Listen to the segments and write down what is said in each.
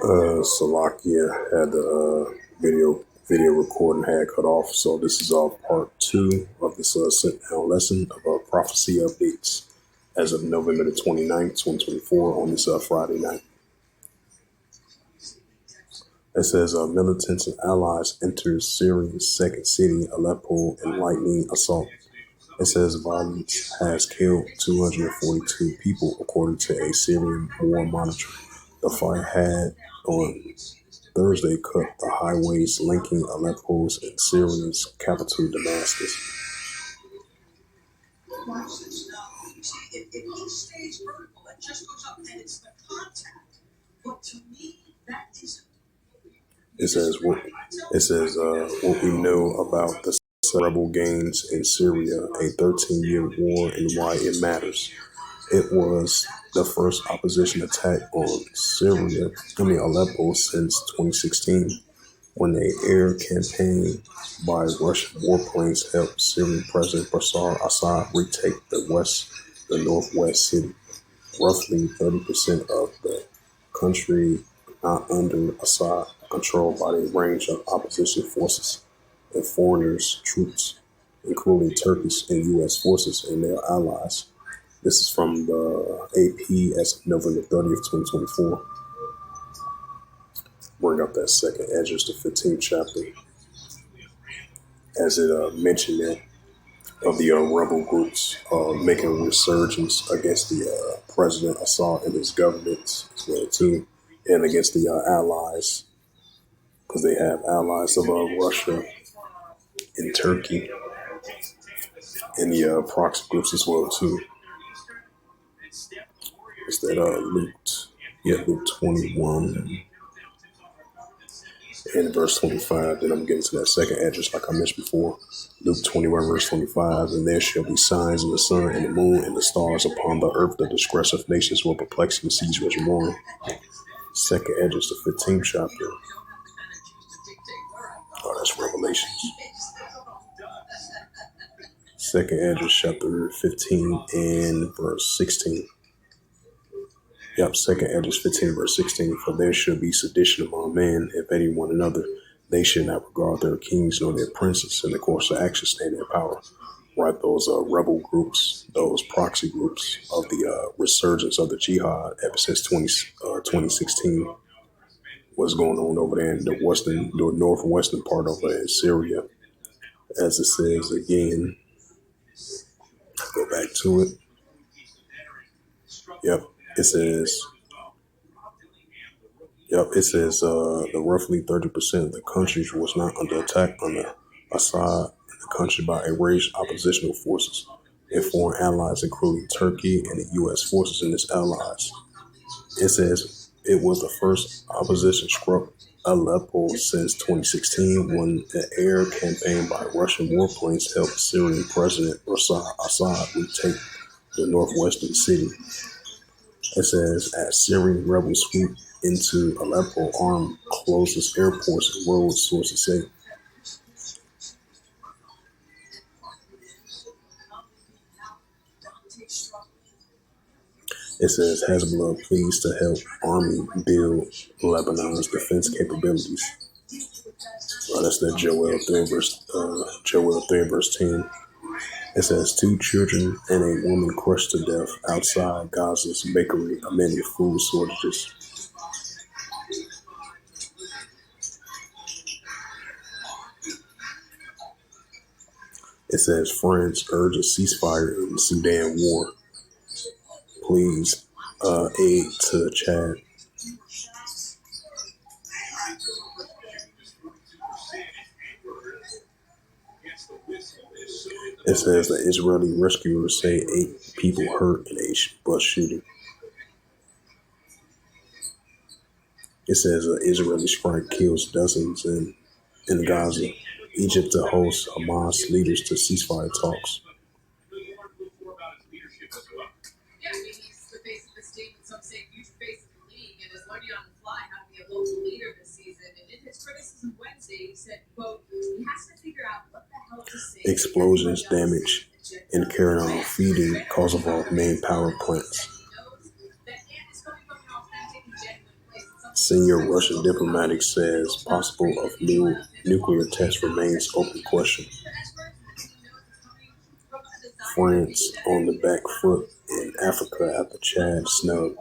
Salakia had the video recording had cut off, so this is part two of this sit-down lesson of prophecy updates as of November the 29th, 2024 on this Friday night. It says militants and allies enter Syria's second city, Aleppo, in lightning assault. It says violence has killed 242 people, according to a Syrian war monitor. The fire had on Thursday cut the highways linking Aleppo's and Syria's capital, Damascus. It says what we know about the rebel gains in Syria, a 13-year war, and why it matters. It was the first opposition attack on Aleppo since 2016, when an air campaign by Russian warplanes helped Syrian President Bashar al-Assad retake the northwest city. Roughly 30% of the country not under Assad, controlled by a range of opposition forces and foreigners, troops, including Turkish and U.S. forces and their allies. This is from the AP as of November 30th, 2024. Bring up that second Esdras, the 15th chapter, as it mentioned that of the rebel groups making a resurgence against the President Assad and his government as well too, and against the allies, because they have allies of Russia and Turkey and the proxy groups as well too. Is that Luke 21 and verse 25. Then I'm getting to that second address like I mentioned before. Luke 21 verse 25. And there shall be signs in the sun and the moon and the stars upon the earth. The distress of nations will perplex and seas was mourn. Second address, the 15th chapter. Oh, that's Revelations. Second address, chapter 15 and verse 16. Second Esdras 15, verse 16. For there should be sedition among men, if any one another. They should not regard their kings nor their princes, in the course of action stay their power. Right, those rebel groups, those proxy groups of the resurgence of the jihad ever since 2016. What's going on over there in the northwestern part of Syria. As it says again, go back to it. It says the roughly 30% of the country was not under attack under Assad in the country by enraged oppositional forces and foreign allies, including Turkey and the U.S. forces and its allies. It says it was the first opposition struck Aleppo since 2016, when an air campaign by Russian warplanes helped Syrian President Assad retake the northwestern city. It says, as Syrian rebels sweep into Aleppo, armed closes airports and roads, sources say. It says, Hezbollah pleads to help army build Lebanon's defense capabilities. That's that Joel 3 verse 10. It says 2 children and a woman crushed to death outside Gaza's bakery amid food shortages. It says France urge a ceasefire in the Sudan war. Please aid to Chad. It says the Israeli rescuers say 8 people hurt in a bus shooting. It says an Israeli strike kills dozens in Gaza. Egypt to host Hamas leaders to ceasefire talks. Explosions, damage, and carrying on feeding Kosovo main power plants. Senior Russian diplomatic says possible of new nuclear test remains open question. France on the back foot in Africa after Chad snubbed.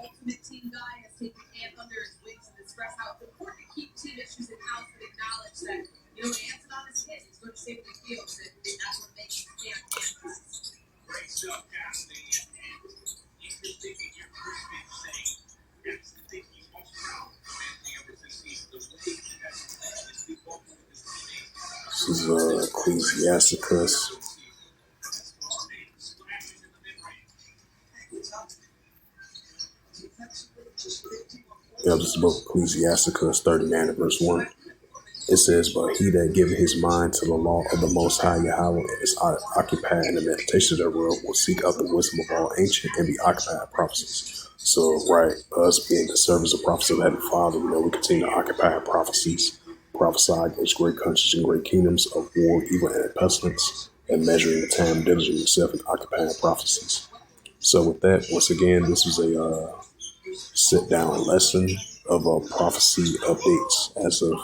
This is Ecclesiasticus. Yeah, this is book Ecclesiasticus 39 and verse 1. It says, "But he that giveth his mind to the law of the Most High Yahweh and is occupied in the meditation of the world will seek out the wisdom of all ancient and be occupied in prophecies." So, right, us being the servants of prophecy of Heavenly Father, we continue to occupy prophecies, prophesy against great countries and great kingdoms of war, evil, and pestilence, and measuring the time diligently yourself and occupying prophecies. So, with that, once again, this was a sit-down lesson of prophecy updates as of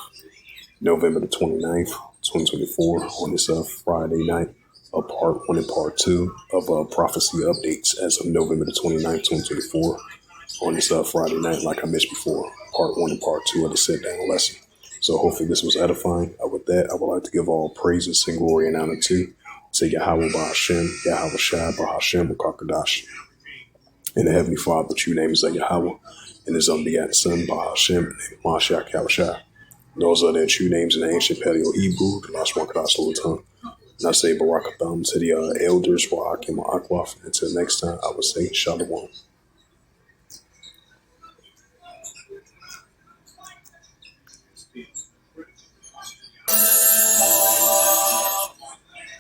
November the 29th, 2024, on this Friday night, part 1 and part 2 of prophecy updates as of November the 29th, 2024, on this Friday night, like I mentioned before, part 1 and part 2 of the sit-down lesson. So hopefully this was edifying. With that, I would like to give all praises and glory and honor to Yahweh Ba'Hashem, Yahweh Shai Ba'Hashem Ukakadash. In the Heavenly Father, the true name is Yahweh, and his unbegotten Son, Ba'Hashem, and Mashiach Yahushua. Those are their true names in the ancient Paleo Hebrew, the last one Kadash tongue. And I say Barakatham to the elders, Wa'akim Akwaf. Until next time, I would say Shalom.